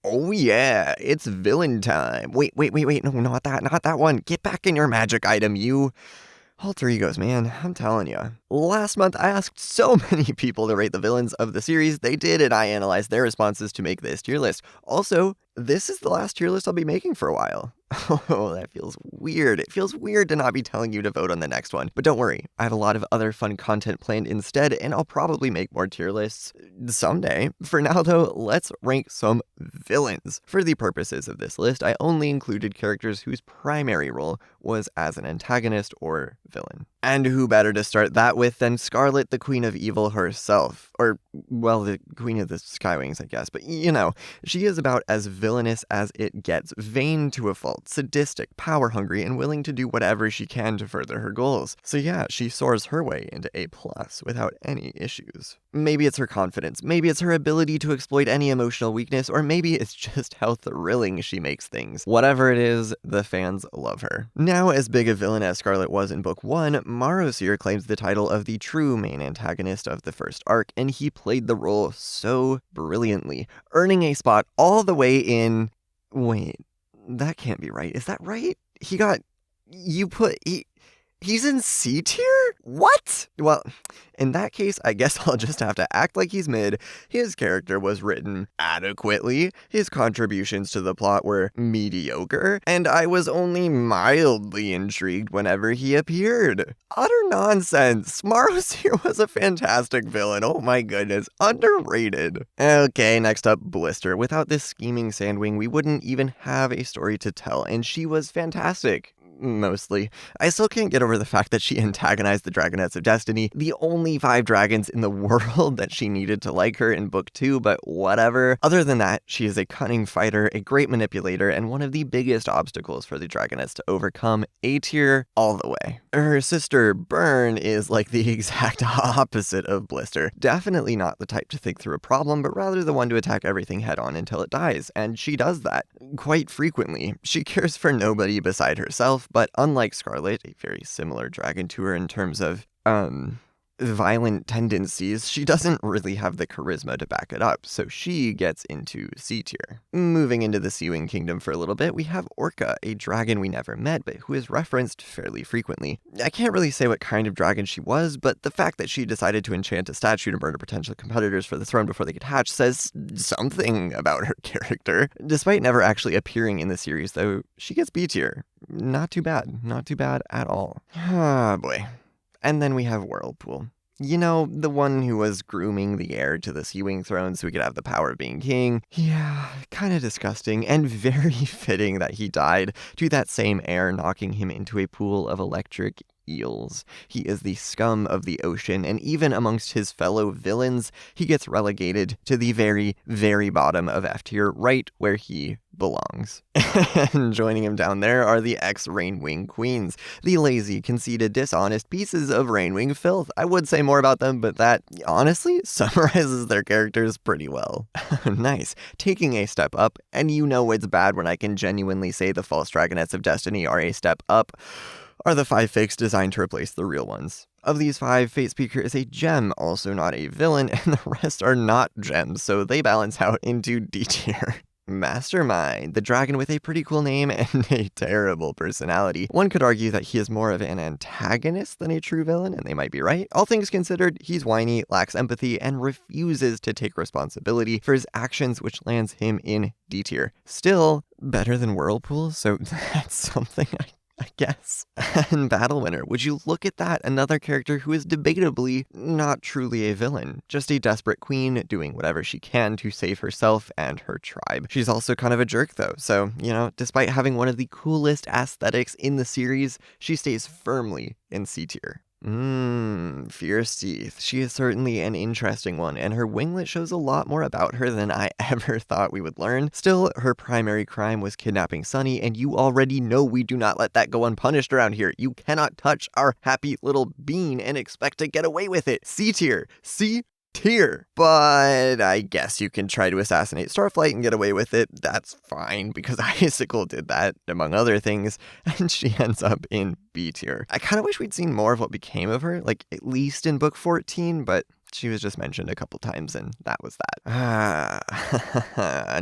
Oh yeah, it's villain time. Wait, no, not that one. Get back in your magic item, you. Alter egos, man, I'm telling you. Last month, I asked so many people to rate the villains of the series. They did, and I analyzed their responses to make this tier list. Also, this is the last tier list I'll be making for a while. Oh, that feels weird. It feels weird to not be telling you to vote on the next one. But don't worry, I have a lot of other fun content planned instead, and I'll probably make more tier lists someday. For now, though, let's rank some villains. For the purposes of this list, I only included characters whose primary role was as an antagonist or villain. And who better to start that with than Scarlet, the Queen of Evil herself. Or, well, the Queen of the Skywings, I guess. But, you know, she is about as villainous as it gets. Vain to a fault, sadistic, power-hungry, and willing to do whatever she can to further her goals. So yeah, she soars her way into A+ without any issues. Maybe it's her confidence, maybe it's her ability to exploit any emotional weakness, or maybe it's just how thrilling she makes things. Whatever it is, the fans love her. Now, as big a villain as Scarlet was in Book 1, Morrowseer claims the title of the true main antagonist of the first arc, and he played the role so brilliantly, earning a spot all the way in... Wait, that can't be right. Is that right? He's in C tier? What? Well, in that case, I guess I'll just have to act like he's mid. His character was written adequately, his contributions to the plot were mediocre, and I was only mildly intrigued whenever he appeared. Utter nonsense. Morrowseer was a fantastic villain. Oh my goodness. Underrated. Okay, next up, Blister. Without this scheming sandwing, we wouldn't even have a story to tell, and she was fantastic. Mostly. I still can't get over the fact that she antagonized the Dragonets of Destiny, the only 5 dragons in the world that she needed to like her in Book 2, but whatever. Other than that, she is a cunning fighter, a great manipulator, and one of the biggest obstacles for the Dragonets to overcome. A tier all the way. Her sister, Burn, is like the exact opposite of Blister. Definitely not the type to think through a problem, but rather the one to attack everything head on until it dies, and she does that quite frequently. She cares for nobody beside herself, but unlike Scarlet, a very similar dragon to her in terms of, violent tendencies, she doesn't really have the charisma to back it up, so she gets into C tier. Moving into the Sea-Wing Kingdom for a little bit, we have Orca, a dragon we never met, but who is referenced fairly frequently. I can't really say what kind of dragon she was, but the fact that she decided to enchant a statue to murder potential competitors for the throne before they could hatch says something about her character. Despite never actually appearing in the series, though, she gets B tier. Not too bad at all. Ah, boy. And then we have Whirlpool. You know, the one who was grooming the heir to the Sea-Wing throne so he could have the power of being king. Yeah, kinda disgusting, and very fitting that he died to that same heir knocking him into a pool of electric eels. He is the scum of the ocean, and even amongst his fellow villains, he gets relegated to the very, very bottom of F tier, right where he belongs. And joining him down there are the ex-rainwing queens, the lazy, conceited, dishonest pieces of rainwing filth. I would say more about them, but that, honestly, summarizes their characters pretty well. Nice. Taking a step up, and you know it's bad when I can genuinely say the false Dragonets of Destiny are a step up, are the 5 fakes designed to replace the real ones. Of these 5, Fate Speaker is a gem, also not a villain, and the rest are not gems, so they balance out into D tier. Mastermind, the dragon with a pretty cool name and a terrible personality. One could argue that he is more of an antagonist than a true villain, and they might be right. All things considered, he's whiny, lacks empathy, and refuses to take responsibility for his actions, which lands him in D tier. Still, better than Whirlpool, so that's something I guess. And Battlewinner, would you look at that? Another character who is debatably not truly a villain, just a desperate queen doing whatever she can to save herself and her tribe. She's also kind of a jerk though, so, you know, despite having one of the coolest aesthetics in the series, she stays firmly in C tier. Fierceteeth. She is certainly an interesting one, and her winglet shows a lot more about her than I ever thought we would learn. Still, her primary crime was kidnapping Sunny, and you already know we do not let that go unpunished around here. You cannot touch our happy little bean and expect to get away with it. C tier. C tier. But I guess you can try to assassinate Starflight and get away with it. That's fine, because Icicle did that, among other things, and she ends up in B tier. I kind of wish we'd seen more of what became of her, like at least in book 14, but she was just mentioned a couple times, and that was that.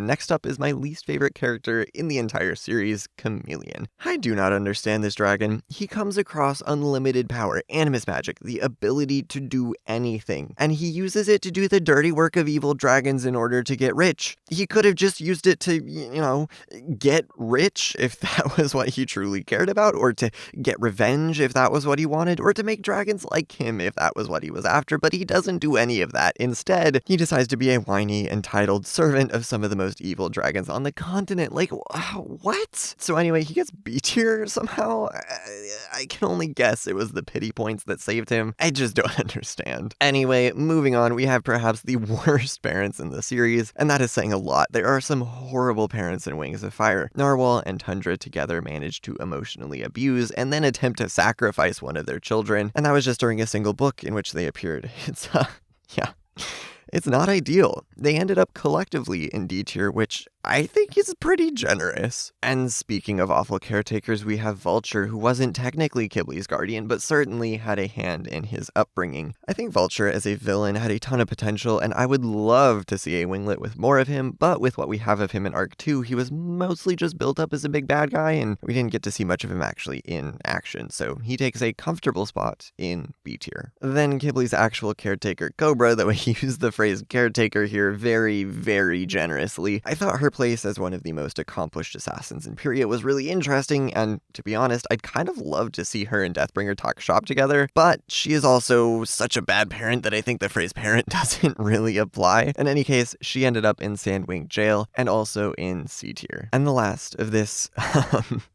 Next up is my least favorite character in the entire series, Chameleon. I do not understand this dragon. He comes across unlimited power, animus magic, the ability to do anything, and he uses it to do the dirty work of evil dragons in order to get rich. He could have just used it to, get rich if that was what he truly cared about, or to get revenge if that was what he wanted, or to make dragons like him if that was what he was after, but he doesn't do any of that. Instead, he decides to be a whiny, entitled servant of some of the most evil dragons on the continent. Like, what? So anyway, he gets B tier somehow. I can only guess it was the pity points that saved him. I just don't understand. Anyway, moving on, we have perhaps the worst parents in the series, and that is saying a lot. There are some horrible parents in Wings of Fire. Narwhal and Tundra together managed to emotionally abuse and then attempt to sacrifice one of their children, and that was just during a single book in which they appeared. It's not ideal. They ended up collectively in D tier, which I think is pretty generous. And speaking of awful caretakers, we have Vulture, who wasn't technically Kibley's guardian, but certainly had a hand in his upbringing. I think Vulture as a villain had a ton of potential, and I would love to see a winglet with more of him, but with what we have of him in Arc 2, he was mostly just built up as a big bad guy, and we didn't get to see much of him actually in action, so he takes a comfortable spot in B tier. Then Kibley's actual caretaker, Cobra, though he used the phrase caretaker here very, very generously, I thought her place as one of the most accomplished assassins in Period was really interesting, and to be honest, I'd kind of love to see her and Deathbringer talk shop together, but she is also such a bad parent that I think the phrase parent doesn't really apply. In any case, she ended up in Sandwing Jail and also in C tier. And the last of this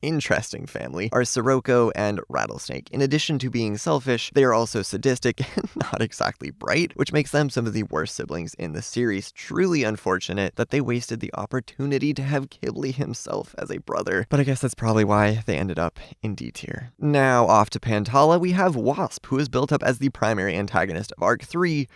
interesting family are Sirroco and Rattlesnake. In addition to being selfish, they are also sadistic and not exactly bright, which makes them some of the worst siblings in the series. Truly unfortunate that they wasted the opportunity to have Kibley himself as a brother, but I guess that's probably why they ended up in D tier. Now off to Pantala, we have Wasp, who is built up as the primary antagonist of Arc 3,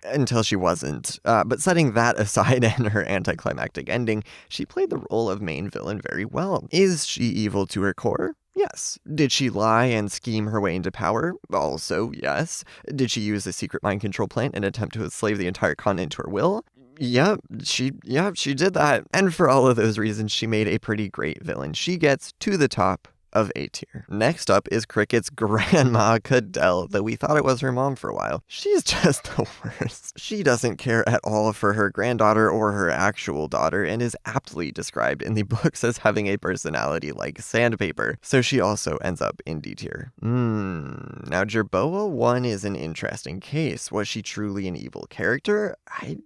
until she wasn't. But setting that aside and her anticlimactic ending, she played the role of main villain very well. Is she evil to her core? Yes. Did she lie and scheme her way into power? Also, yes. Did she use a secret mind control plant and attempt to enslave the entire continent to her will? Yep, she did that. And for all of those reasons, she made a pretty great villain. She gets to the top of A tier. Next up is Cricket's grandma, Cadell, though we thought it was her mom for a while. She's just the worst. She doesn't care at all for her granddaughter or her actual daughter, and is aptly described in the books as having a personality like sandpaper, so she also ends up in D tier. Now Jerboa 1 is an interesting case. Was she truly an evil character? I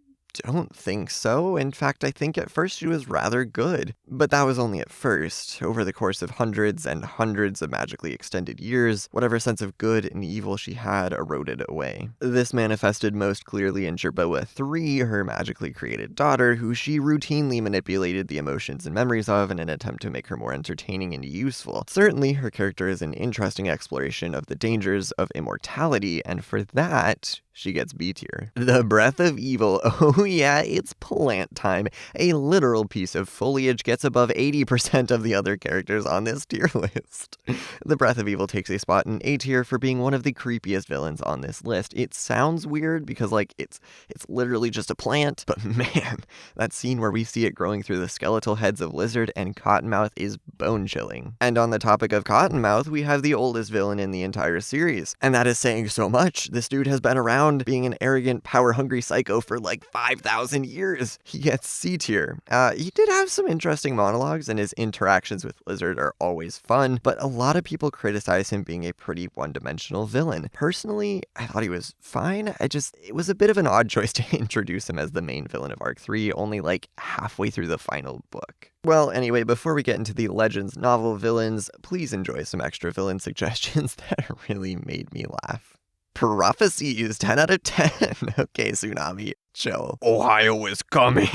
don't think so. In fact, I think at first she was rather good. But that was only at first. Over the course of hundreds and hundreds of magically extended years, whatever sense of good and evil she had eroded away. This manifested most clearly in Jerboa 3, her magically created daughter, who she routinely manipulated the emotions and memories of in an attempt to make her more entertaining and useful. Certainly, her character is an interesting exploration of the dangers of immortality, and for that, she gets B tier. The Breath of Evil, oh yeah, it's plant time. A literal piece of foliage gets above 80% of the other characters on this tier list. The Breath of Evil takes a spot in A tier for being one of the creepiest villains on this list. It sounds weird because it's literally just a plant, but man, that scene where we see it growing through the skeletal heads of Lizard and Cottonmouth is bone-chilling. And on the topic of Cottonmouth, we have the oldest villain in the entire series. And that is saying so much. This dude has been around being an arrogant, power-hungry psycho for like 5,000 years. He gets C tier. He did have some interesting monologues, and his interactions with Lizard are always fun, but a lot of people criticize him being a pretty one-dimensional villain. Personally, I thought he was fine. It was a bit of an odd choice to introduce him as the main villain of Arc 3, only like halfway through the final book. Well, anyway, before we get into the Legends novel villains, please enjoy some extra villain suggestions that really made me laugh. Prophecies, 10 out of 10. Okay, Tsunami, chill. Ohio is coming.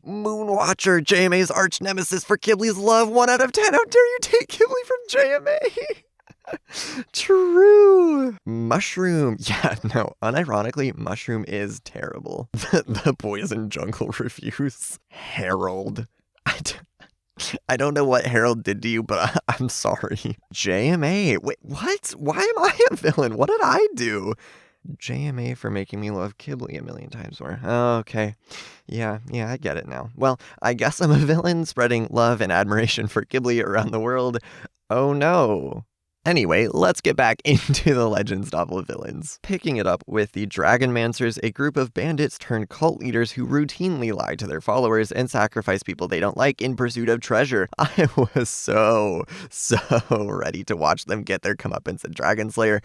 Moonwatcher, JMA's arch nemesis for Kibley's love, 1 out of 10. How dare you take Kibley from JMA? True. Mushroom. Yeah, no, unironically, Mushroom is terrible. The Poison Jungle Reviews. Harold. I don't know what Harold did to you, but I'm sorry. JMA. Wait, what? Why am I a villain? What did I do? JMA for making me love Ghibli a million times more. Oh, okay. Yeah, I get it now. Well, I guess I'm a villain spreading love and admiration for Ghibli around the world. Oh no. Anyway, let's get back into the Legends novel villains. Picking it up with the Dragonmancers, a group of bandits turned cult leaders who routinely lie to their followers and sacrifice people they don't like in pursuit of treasure. I was so ready to watch them get their comeuppance at Dragonslayer.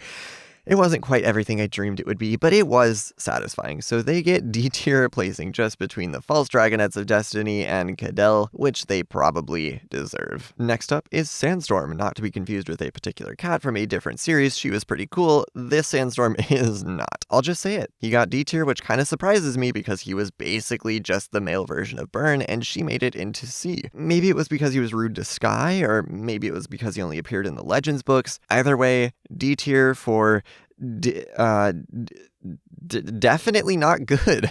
It wasn't quite everything I dreamed it would be, but it was satisfying. So they get D tier, placing just between the false dragonets of destiny and Cadell, which they probably deserve. Next up is Sandstorm, not to be confused with a particular cat from a different series. She was pretty cool. This Sandstorm is not. I'll just say it. He got D tier, which kind of surprises me because he was basically just the male version of Burn, and she made it into C. Maybe it was because he was rude to Sky, or maybe it was because he only appeared in the Legends books. Either way, D tier for definitely not good.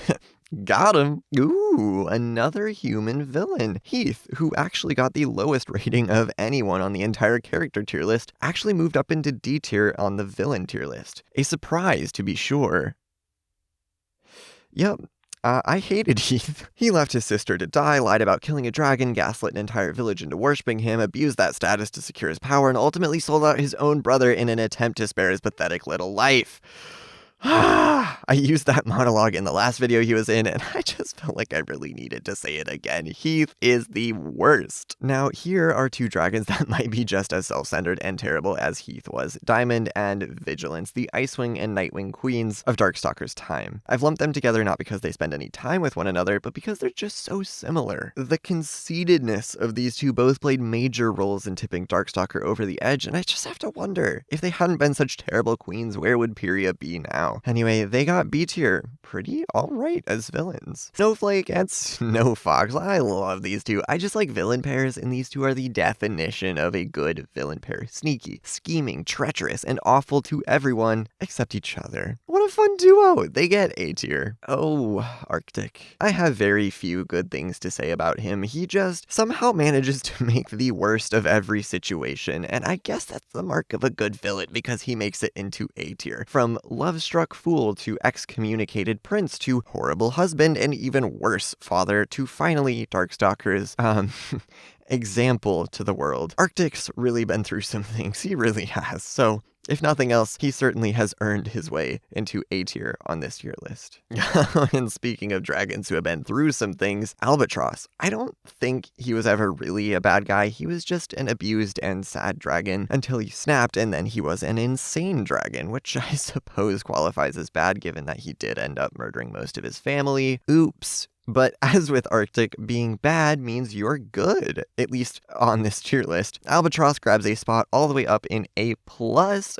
Got him. Ooh, another human villain. Heath, who actually got the lowest rating of anyone on the entire character tier list, actually moved up into D tier on the villain tier list. A surprise, to be sure. Yep. I hated Heath. He left his sister to die, lied about killing a dragon, gaslit an entire village into worshipping him, abused that status to secure his power, and ultimately sold out his own brother in an attempt to spare his pathetic little life. I used that monologue in the last video he was in, and I just felt like I really needed to say it again. Heath is the worst. Now, here are two dragons that might be just as self-centered and terrible as Heath was. Diamond and Vigilance, the Icewing and Nightwing queens of Darkstalker's time. I've lumped them together not because they spend any time with one another, but because they're just so similar. The conceitedness of these two both played major roles in tipping Darkstalker over the edge, and I just have to wonder, if they hadn't been such terrible queens, where would Pyria be now? Anyway, they got B tier. Pretty alright as villains. Snowflake and Snowfox. I love these two. I just like villain pairs, and these two are the definition of a good villain pair. Sneaky, scheming, treacherous, and awful to everyone except each other. What a fun duo. They get A tier. Oh, Arctic. I have very few good things to say about him. He just somehow manages to make the worst of every situation, and I guess that's the mark of a good villain because he makes it into A tier. From love-struck fool to excommunicated prince to horrible husband and even worse father to finally Darkstalker's example to the world. Arctic's really been through some things. He really has. So if nothing else, he certainly has earned his way into A tier on this tier list. And speaking of dragons who have been through some things, Albatross. I don't think he was ever really a bad guy. He was just an abused and sad dragon until he snapped, and then he was an insane dragon, which I suppose qualifies as bad given that he did end up murdering most of his family. Oops. But as with Arctic, being bad means you're good, at least on this tier list. Albatross grabs a spot all the way up in A+,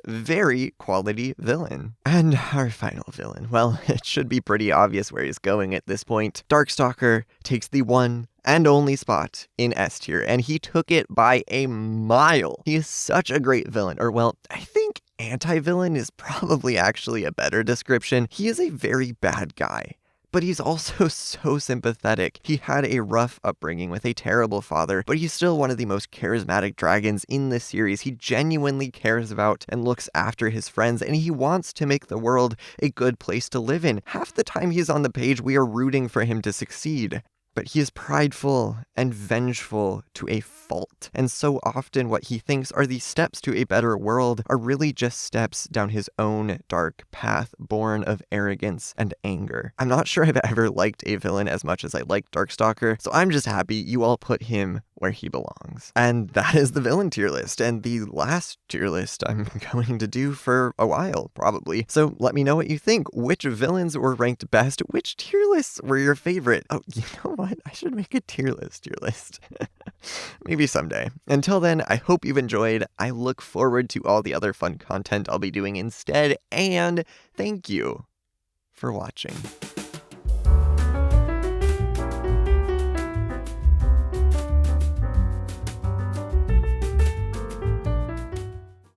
very quality villain. And our final villain, well, it should be pretty obvious where he's going at this point. Darkstalker takes the one and only spot in S tier, and he took it by a mile. He is such a great villain, or well, I think anti-villain is probably actually a better description. He is a very bad guy, but he's also so sympathetic. He had a rough upbringing with a terrible father, but he's still one of the most charismatic dragons in this series. He genuinely cares about and looks after his friends, and he wants to make the world a good place to live in. Half the time he's on the page, we are rooting for him to succeed. But he is prideful and vengeful to a fault, and so often what he thinks are the steps to a better world are really just steps down his own dark path, born of arrogance and anger. I'm not sure I've ever liked a villain as much as I liked Darkstalker, so I'm just happy you all put him where he belongs. And that is the villain tier list, and the last tier list I'm going to do for a while, probably. So let me know what you think. Which villains were ranked best? Which tier lists were your favorite? Oh, you know what? I should make a tier list. Maybe someday. Until then, I hope you've enjoyed. I look forward to all the other fun content I'll be doing instead, and thank you for watching.